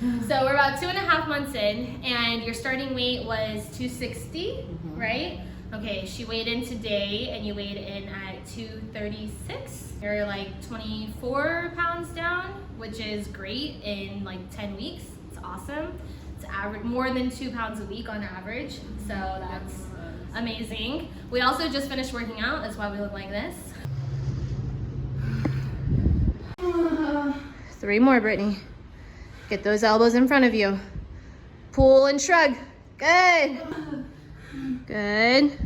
So we're about 2.5 months in, and your starting weight was 260, right? Okay, she weighed in today, and you weighed in at 236. You're like 24 pounds down, which is great in like 10 weeks. It's awesome. It's average, more than 2 pounds a week on average, so that's amazing. We also just finished working out. That's why we look like this. 3 more, Brittany. Get those elbows in front of you. Pull and shrug. Good. Good.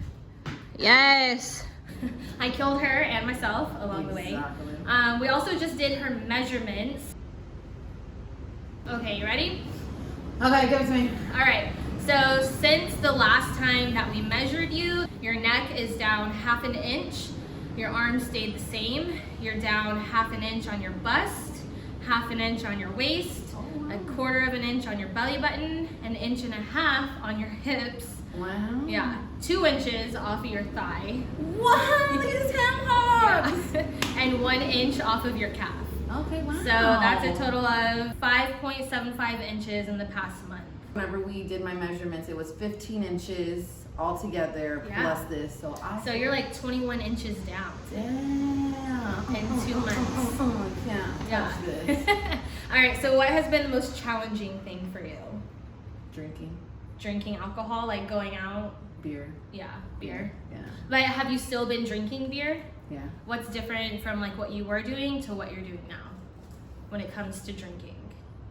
Yes. I killed her and myself along the way. We also just did her measurements. Okay, you ready? Okay, give it to me. All right. So since the last time that we measured you, your neck is down 1/2 inch. Your arms stayed the same. You're down 1/2 inch on your bust, 1/2 inch on your waist, 1/4 inch on your belly button, 1.5 inches on your hips. Wow. Yeah, 2 inches off of your thigh. Wow, look at his ham hocks. Yeah. And 1 inch off of your calf. Okay, wow. So that's a total of 5.75 inches in the past month. Whenever we did my measurements, it was 15 inches altogether plus this. So you're like 21 inches down. Damn. In 2 months. Yeah. This. All right, so what has been the most challenging thing for you? Drinking. Drinking alcohol, like going out? Beer. Yeah, beer. Yeah. But have you still been drinking beer? Yeah. What's different from like what you were doing to what you're doing now when it comes to drinking?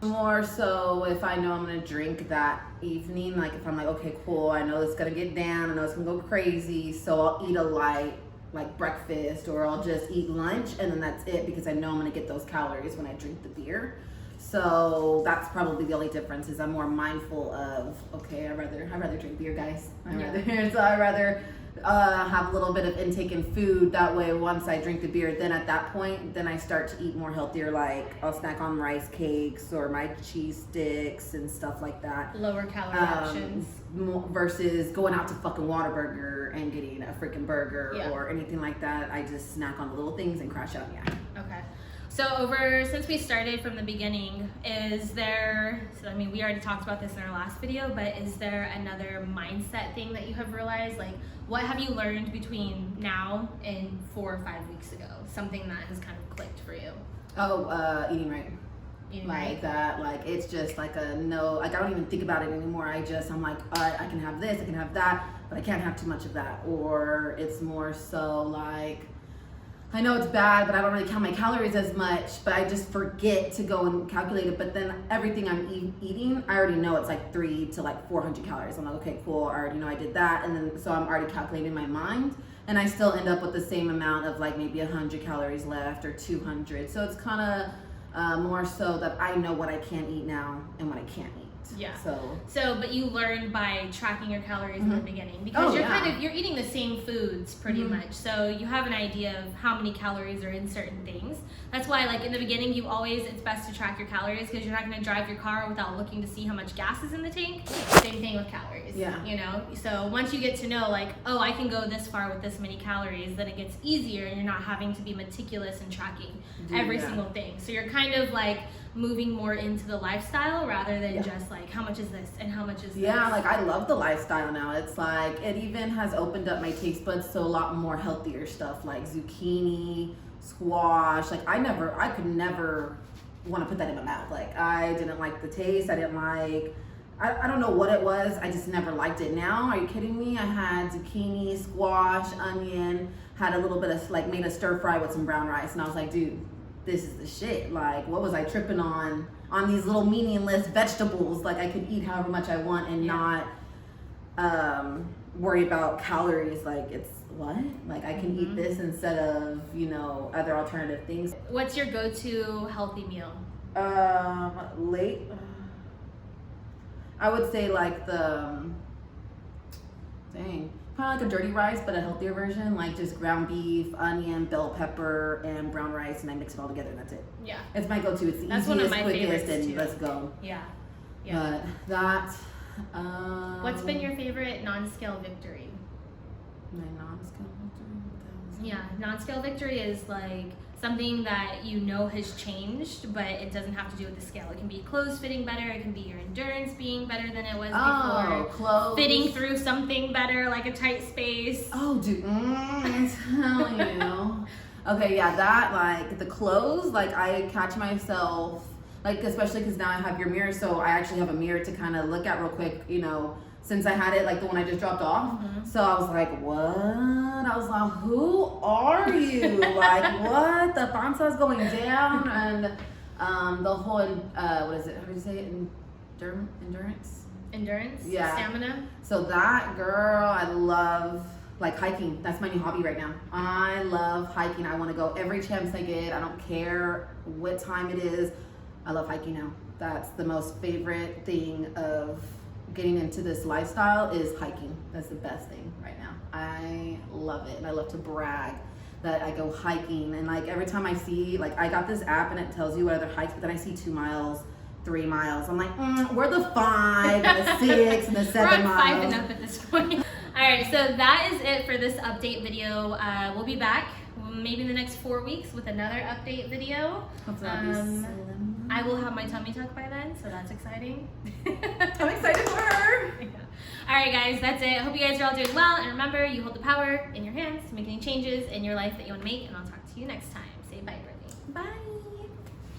More so if I know I'm gonna drink that evening, like if I'm like, okay, cool, I know it's gonna get down, I know it's gonna go crazy, so I'll eat a light, like breakfast, or I'll just eat lunch, and then that's it, because I know I'm gonna get those calories when I drink the beer. So that's probably the only difference, is I'm more mindful of, okay, I'd rather drink beer, guys. I'd rather have a little bit of intake in food. That way, once I drink the beer, then at that point, then I start to eat more healthier. Like I'll snack on rice cakes or my cheese sticks and stuff like that. Lower calorie options. Versus going out to fucking Whataburger and getting a freaking burger or anything like that. I just snack on the little things and crash out. Yeah. Okay. So since we started from the beginning, we already talked about this in our last video, but is there another mindset thing that you have realized? Like, what have you learned between now and 4 or 5 weeks ago? Something that has kind of clicked for you? Eating right. That, like, it's just like a no, like, I don't even think about it anymore. I'm like, I can have this, I can have that, but I can't have too much of that. Or it's more so like, I know it's bad, but I don't really count my calories as much, but I just forget to go and calculate it. But then everything I'm eating, I already know it's like 300 to like 400 calories. I'm like, okay, cool, I already know I did that. And then, so I'm already calculating in my mind, and I still end up with the same amount of like maybe 100 calories left or 200. So it's kind of more so that I know what I can eat now and what I can't eat. Yeah. So, but you learned by tracking your calories in the beginning, because you're eating the same foods pretty much. So you have an idea of how many calories are in certain things. That's why, like, in the beginning, it's best to track your calories, because you're not going to drive your car without looking to see how much gas is in the tank. Same thing with calories. Yeah. You know, so once you get to know, like, oh, I can go this far with this many calories, then it gets easier, and you're not having to be meticulous in tracking every single thing. So you're kind of like moving more into the lifestyle rather than just like, how much is this and how much is this? Yeah, like, I love the lifestyle now. It's like, it even has opened up my taste buds to a lot more healthier stuff, like zucchini, squash. Like, I could never want to put that in my mouth. Like, I didn't like the taste. I didn't like, I don't know what it was. I just never liked it. Now, are you kidding me? I had zucchini, squash, onion, had a little bit of, like, made a stir fry with some brown rice, and I was like, dude, this is the shit. Like, what was I tripping on these little meaningless vegetables? Like, I could eat however much I want and not worry about calories. Like, it's what? Like, I can eat this instead of, other alternative things. What's your go-to healthy meal? Late. I would say like kind of like a dirty rice, but a healthier version, like just ground beef, onion, bell pepper, and brown rice, and I mix it all together, and that's it. Yeah. It's my go-to. It's the that's easiest, one of my quickest, favorites and too. let's go. Yeah. Yeah. But that. What's been your favorite non-scale victory? My non-scale victory? Yeah, non-scale victory is like, something that you know has changed, but it doesn't have to do with the scale. It can be clothes fitting better, it can be your endurance being better than it was before. Clothes. Fitting through something better, like a tight space. Oh, dude, I'm telling you. Okay, yeah, that, like, the clothes, like, I catch myself, like, especially because now I have your mirror, so I actually have a mirror to kind of look at real quick, you know, since I had it, like, the one I just dropped off. So I was like, what? I was like, who are you? Like, what? The panza's going down, and the whole, what is it? How do you say it? Endurance? Endurance? Yeah. Stamina? So that, girl, I love, like, hiking. That's my new hobby right now. I love hiking. I want to go every chance I get. I don't care what time it is. I love hiking now. That's the most favorite thing of getting into this lifestyle is hiking. That's the best thing right now. I love it, and I love to brag that I go hiking, and like every time I see, like, I got this app and it tells you what other hikes, but then I see 2 miles, 3 miles. I'm like, we're the 5 and the 6 and the 7 We're on 5 miles. enough at this point. Alright, so that is it for this update video. We'll be back maybe in the next 4 weeks with another update video. Hopefully I'll be slim. I will have my tummy tuck by then, so that's exciting. I'm excited for her. Yeah. Alright guys, that's it. I hope you guys are all doing well, and remember, you hold the power in your hands to make any changes in your life that you want to make, and I'll talk to you next time. Say bye, Brittany. Bye.